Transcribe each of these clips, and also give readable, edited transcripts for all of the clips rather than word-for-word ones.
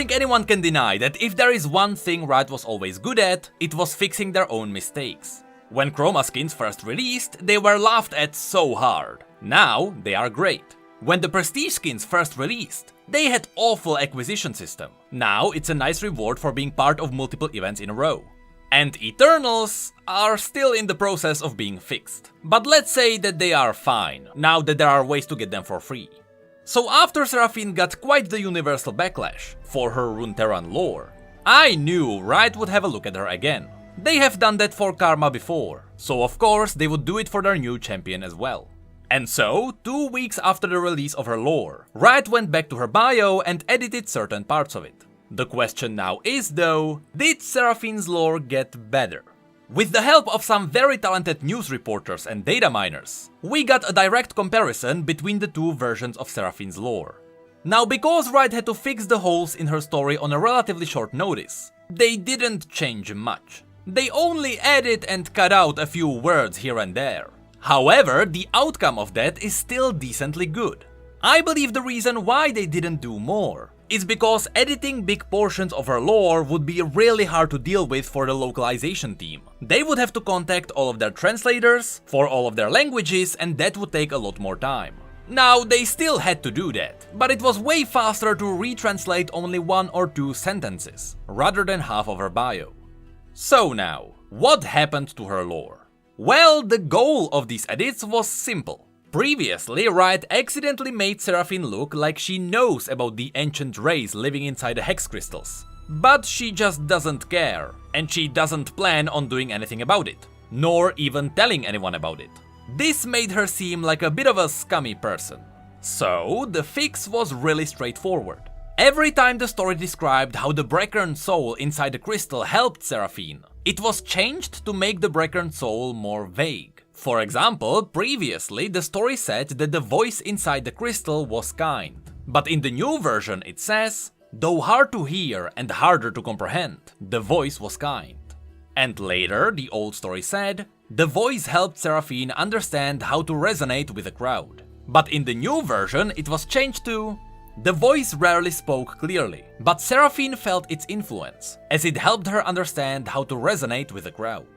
think anyone can deny that if there is one thing Riot was always good at, it was fixing their own mistakes. When Chroma skins first released, they were laughed at so hard. Now, they are great. When the Prestige skins first released, they had awful acquisition system. Now, it's a nice reward for being part of multiple events in a row. And Eternals are still in the process of being fixed. But let's say that they are fine, now that there are ways to get them for free. So after Seraphine got quite the universal backlash for her Runeterran lore, I knew Riot would have a look at her again. They have done that for Karma before, so of course they would do it for their new champion as well. And so, 2 weeks after the release of her lore, Riot went back to her bio and edited certain parts of it. The question now is though, did Seraphine's lore get better? With the help of some very talented news reporters and data miners, we got a direct comparison between the two versions of Seraphine's lore. Now, because Riot had to fix the holes in her story on a relatively short notice, they didn't change much. They only added and cut out a few words here and there. However, the outcome of that is still decently good. I believe the reason why they didn't do more is because editing big portions of her lore would be really hard to deal with for the localization team. They would have to contact all of their translators for all of their languages, and that would take a lot more time. Now, they still had to do that, but it was way faster to retranslate only 1 or 2 sentences, rather than half of her bio. So now, what happened to her lore? Well, the goal of these edits was simple. Previously, Riot accidentally made Seraphine look like she knows about the ancient race living inside the hex crystals. But she just doesn't care, and she doesn't plan on doing anything about it, nor even telling anyone about it. This made her seem like a bit of a scummy person. So, the fix was really straightforward. Every time the story described how the Brackern soul inside the crystal helped Seraphine, it was changed to make the Brackern soul more vague. For example, previously the story said that the voice inside the crystal was kind. But in the new version it says, though hard to hear and harder to comprehend, the voice was kind. And later, the old story said, the voice helped Seraphine understand how to resonate with a crowd. But in the new version it was changed to, the voice rarely spoke clearly, but Seraphine felt its influence, as it helped her understand how to resonate with the crowd.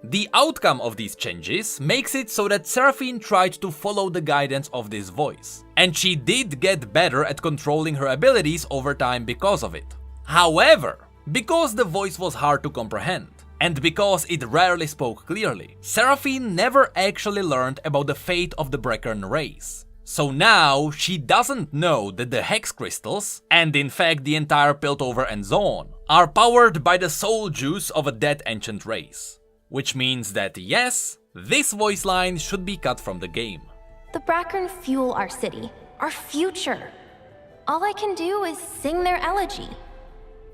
The outcome of these changes makes it so that Seraphine tried to follow the guidance of this voice, and she did get better at controlling her abilities over time because of it. However, because the voice was hard to comprehend, and because it rarely spoke clearly, Seraphine never actually learned about the fate of the Brackern race. So now, she doesn't know that the hex crystals, and in fact the entire Piltover and zone, are powered by the soul juice of a dead ancient race. Which means that yes, this voice line should be cut from the game. The Brackern fuel our city, our future. All I can do is sing their elegy.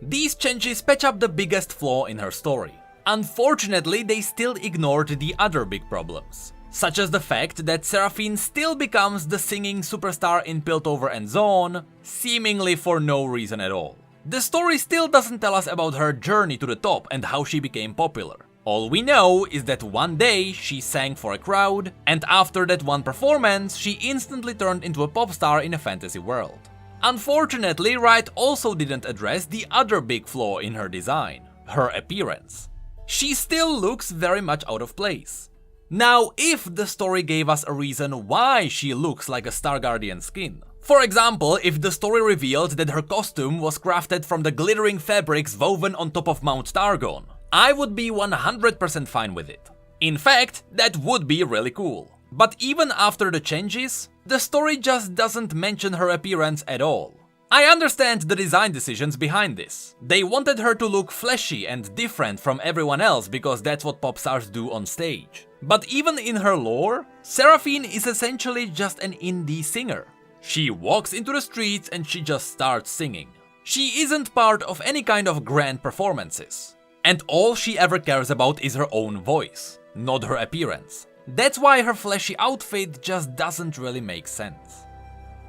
These changes patch up the biggest flaw in her story. Unfortunately, they still ignored the other big problems, such as the fact that Seraphine still becomes the singing superstar in Piltover and Zone, seemingly for no reason at all. The story still doesn't tell us about her journey to the top and how she became popular. All we know is that one day she sang for a crowd, and after that one performance, she instantly turned into a pop star in a fantasy world. Unfortunately, Riot also didn't address the other big flaw in her design, her appearance. She still looks very much out of place. Now, if the story gave us a reason why she looks like a Star Guardian skin, for example, if the story revealed that her costume was crafted from the glittering fabrics woven on top of Mount Targon, I would be 100% fine with it. In fact, that would be really cool. But even after the changes, the story just doesn't mention her appearance at all. I understand the design decisions behind this. They wanted her to look fleshy and different from everyone else because that's what pop stars do on stage. But even in her lore, Seraphine is essentially just an indie singer. She walks into the streets and she just starts singing. She isn't part of any kind of grand performances. And all she ever cares about is her own voice, not her appearance. That's why her flashy outfit just doesn't really make sense.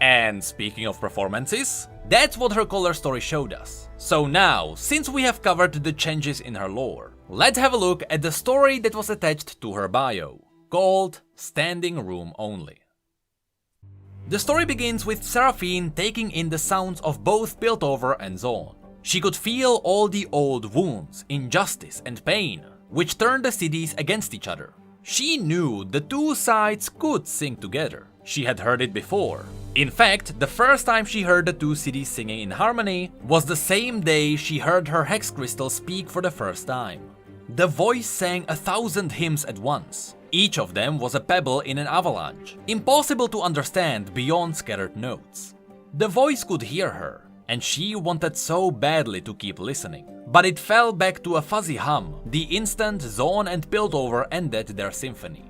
And speaking of performances, that's what her color story showed us. So now, since we have covered the changes in her lore, let's have a look at the story that was attached to her bio, called Standing Room Only. The story begins with Seraphine taking in the sounds of both Piltover and Zone. She could feel all the old wounds, injustice and pain, which turned the cities against each other. She knew the two sides could sing together. She had heard it before. In fact, the first time she heard the two cities singing in harmony was the same day she heard her hex crystal speak for the first time. The voice sang 1,000 hymns at once. Each of them was a pebble in an avalanche, impossible to understand beyond scattered notes. The voice could hear her, and she wanted so badly to keep listening. But it fell back to a fuzzy hum the instant Zaun and Piltover ended their symphony.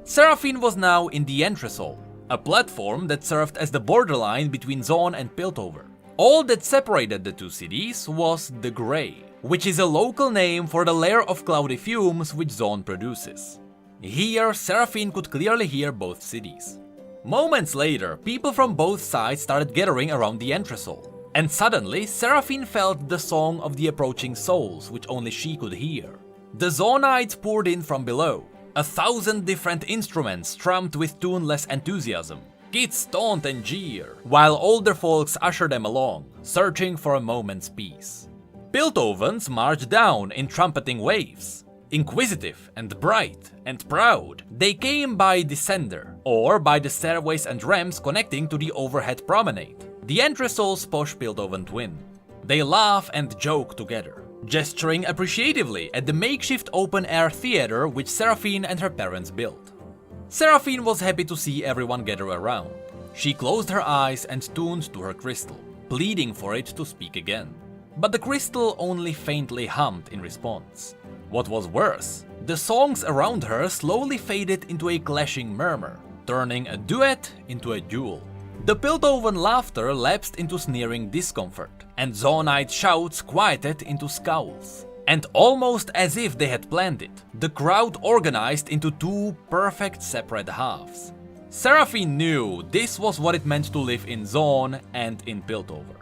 Seraphine was now in the Entresol, a platform that served as the borderline between Zaun and Piltover. All that separated the two cities was the Grey, which is a local name for the layer of cloudy fumes which Zaun produces. Here, Seraphine could clearly hear both cities. Moments later, people from both sides started gathering around the Entresol, and suddenly Seraphine felt the song of the approaching souls which only she could hear. The Zaunites poured in from below, 1,000 different instruments strummed with tuneless enthusiasm. Kids taunt and jeer, while older folks usher them along, searching for a moment's peace. Piltovans marched down in trumpeting waves. Inquisitive and bright and proud, they came by Descender, or by the stairways and ramps connecting to the overhead promenade, the Entresol's posh Piltovan twin. They laugh and joke together, gesturing appreciatively at the makeshift open-air theater which Seraphine and her parents built. Seraphine was happy to see everyone gather around. She closed her eyes and tuned to her crystal, pleading for it to speak again. But the crystal only faintly hummed in response. What was worse, the songs around her slowly faded into a clashing murmur, turning a duet into a duel. The Piltovan laughter lapsed into sneering discomfort, and Zaunite shouts quieted into scowls. And almost as if they had planned it, the crowd organized into two perfect separate halves. Seraphine knew this was what it meant to live in Zaun and in Piltover.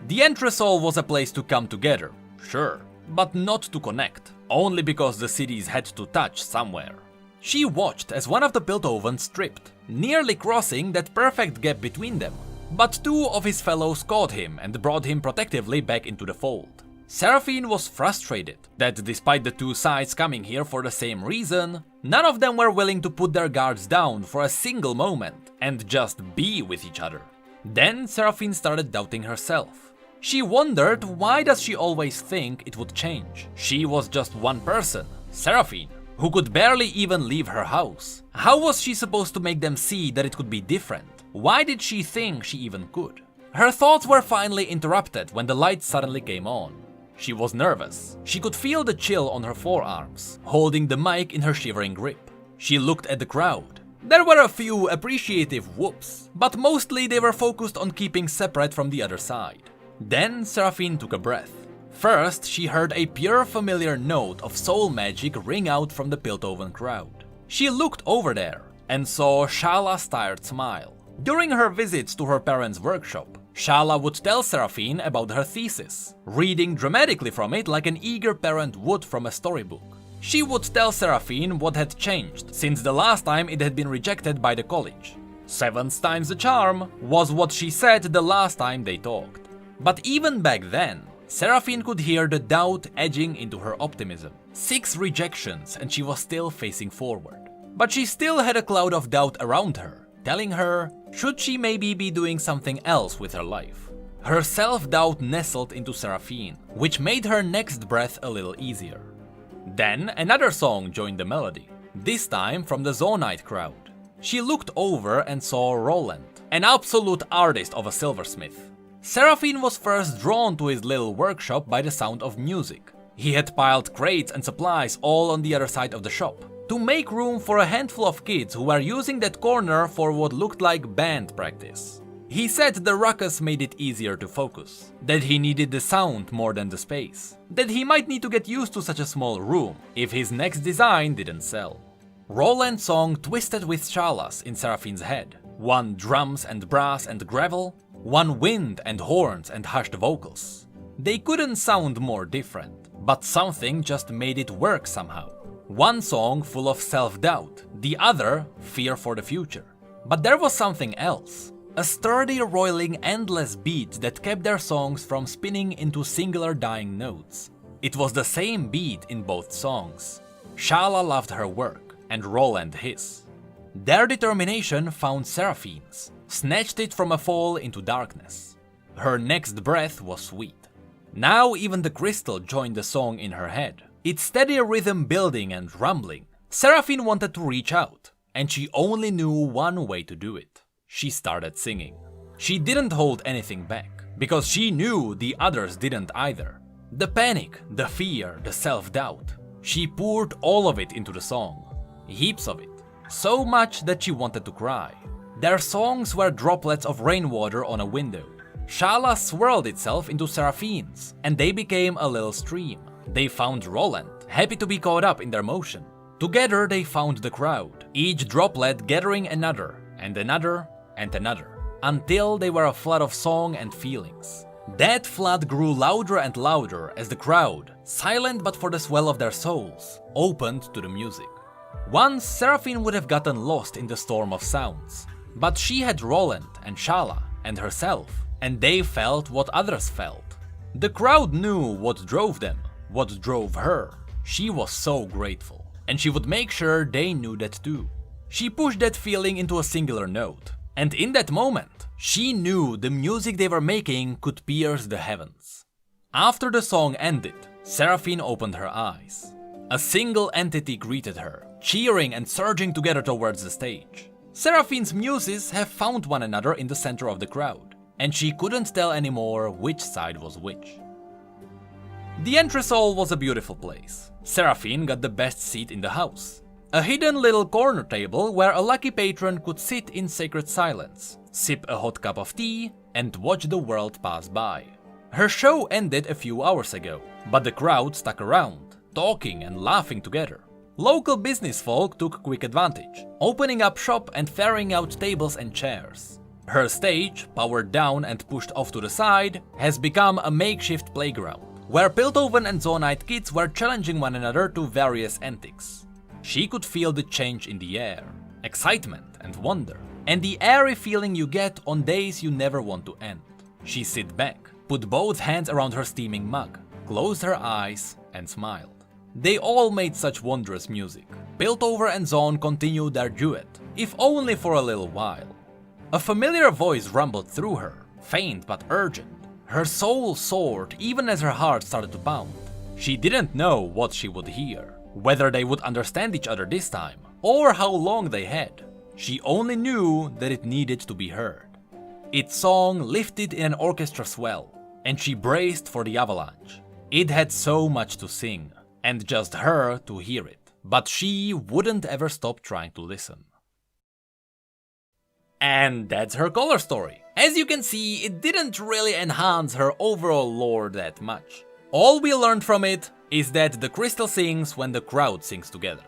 The Entresol was a place to come together, sure, but not to connect, only because the cities had to touch somewhere. She watched as one of the Piltovans tripped, nearly crossing that perfect gap between them, but two of his fellows caught him and brought him protectively back into the fold. Seraphine was frustrated that despite the two sides coming here for the same reason, none of them were willing to put their guards down for a single moment and just be with each other. Then Seraphine started doubting herself. She wondered, why does she always think it would change? She was just one person, Seraphine, who could barely even leave her house. How was she supposed to make them see that it could be different? Why did she think she even could? Her thoughts were finally interrupted when the lights suddenly came on. She was nervous. She could feel the chill on her forearms, holding the mic in her shivering grip. She looked at the crowd. There were a few appreciative whoops, but mostly they were focused on keeping separate from the other side. Then Seraphine took a breath. First, she heard a pure familiar note of soul magic ring out from the Piltovan crowd. She looked over there and saw Shala's tired smile. During her visits to her parents' workshop, Shala would tell Seraphine about her thesis, reading dramatically from it like an eager parent would from a storybook. She would tell Seraphine what had changed since the last time it had been rejected by the college. 7 times the charm was what she said the last time they talked. But even back then, Seraphine could hear the doubt edging into her optimism. 6 rejections and she was still facing forward. But she still had a cloud of doubt around her, telling her, should she maybe be doing something else with her life? Her self-doubt nestled into Seraphine, which made her next breath a little easier. Then another song joined the melody, this time from the Zaunite crowd. She looked over and saw Roland, an absolute artist of a silversmith. Seraphine was first drawn to his little workshop by the sound of music. He had piled crates and supplies all on the other side of the shop, to make room for a handful of kids who were using that corner for what looked like band practice. He said the ruckus made it easier to focus, that he needed the sound more than the space, that he might need to get used to such a small room if his next design didn't sell. Roland's song twisted with Shala's in Seraphine's head, one drums and brass and gravel, one wind and horns and hushed vocals. They couldn't sound more different, but something just made it work somehow. One song full of self-doubt, the other fear for the future. But there was something else. A sturdy, roiling, endless beat that kept their songs from spinning into singular dying notes. It was the same beat in both songs. Shala loved her work, and Roland his. Their determination found Seraphine's, snatched it from a fall into darkness. Her next breath was sweet. Now even the crystal joined the song in her head, its steady rhythm building and rumbling. Seraphine wanted to reach out, and she only knew one way to do it. She started singing. She didn't hold anything back, because she knew the others didn't either. The panic, the fear, the self-doubt. She poured all of it into the song. Heaps of it. So much that she wanted to cry. Their songs were droplets of rainwater on a window. Shala swirled itself into Seraphine's, and they became a little stream. They found Roland, happy to be caught up in their motion. Together they found the crowd, each droplet gathering another, and another, and another, until they were a flood of song and feelings. That flood grew louder and louder as the crowd, silent but for the swell of their souls, opened to the music. Once Seraphine would have gotten lost in the storm of sounds, but she had Roland and Shala and herself, and they felt what others felt. The crowd knew what drove them, what drove her. She was so grateful, and she would make sure they knew that too. She pushed that feeling into a singular note, and in that moment, she knew the music they were making could pierce the heavens. After the song ended, Seraphine opened her eyes. A single entity greeted her, cheering and surging together towards the stage. Seraphine's muses have found one another in the center of the crowd, and she couldn't tell anymore which side was which. The entresol was a beautiful place. Seraphine got the best seat in the house. A hidden little corner table where a lucky patron could sit in sacred silence, sip a hot cup of tea, and watch the world pass by. Her show ended a few hours ago, but the crowd stuck around, talking and laughing together. Local business folk took quick advantage, opening up shop and ferrying out tables and chairs. Her stage, powered down and pushed off to the side, has become a makeshift playground, where Piltover and Zonite kids were challenging one another to various antics. She could feel the change in the air, excitement and wonder, and the airy feeling you get on days you never want to end. She sat back, put both hands around her steaming mug, closed her eyes and smiled. They all made such wondrous music. Piltover and Zon continued their duet, if only for a little while. A familiar voice rumbled through her, faint but urgent. Her soul soared even as her heart started to pound. She didn't know what she would hear, whether they would understand each other this time, or how long they had. She only knew that it needed to be heard. Its song lifted in an orchestra swell, and she braced for the avalanche. It had so much to sing, and just her to hear it, but she wouldn't ever stop trying to listen. And that's her color story. As you can see, it didn't really enhance her overall lore that much. All we learned from it is that the crystal sings when the crowd sings together.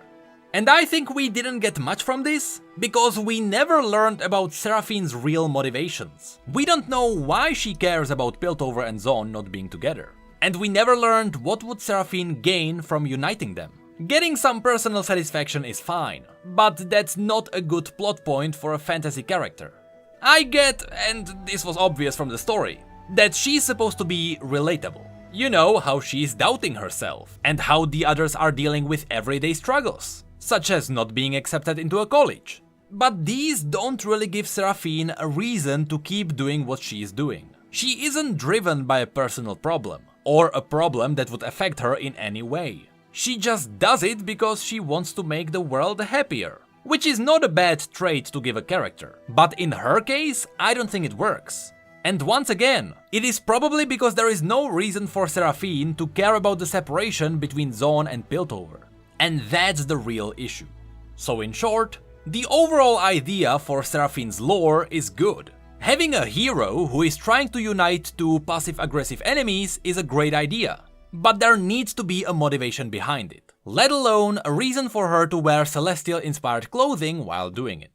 And I think we didn't get much from this, because we never learned about Seraphine's real motivations. We don't know why she cares about Piltover and Zon not being together. And we never learned what would Seraphine gain from uniting them. Getting some personal satisfaction is fine, but that's not a good plot point for a fantasy character. I get, and this was obvious from the story, that she's supposed to be relatable. You know how she's doubting herself, and how the others are dealing with everyday struggles, such as not being accepted into a college. But these don't really give Seraphine a reason to keep doing what she is doing. She isn't driven by a personal problem, or a problem that would affect her in any way. She just does it because she wants to make the world happier, which is not a bad trait to give a character. But in her case, I don't think it works. And once again, it is probably because there is no reason for Seraphine to care about the separation between Zon and Piltover. And that's the real issue. So in short, the overall idea for Seraphine's lore is good. Having a hero who is trying to unite two passive-aggressive enemies is a great idea. But there needs to be a motivation behind it, let alone a reason for her to wear celestial-inspired clothing while doing it.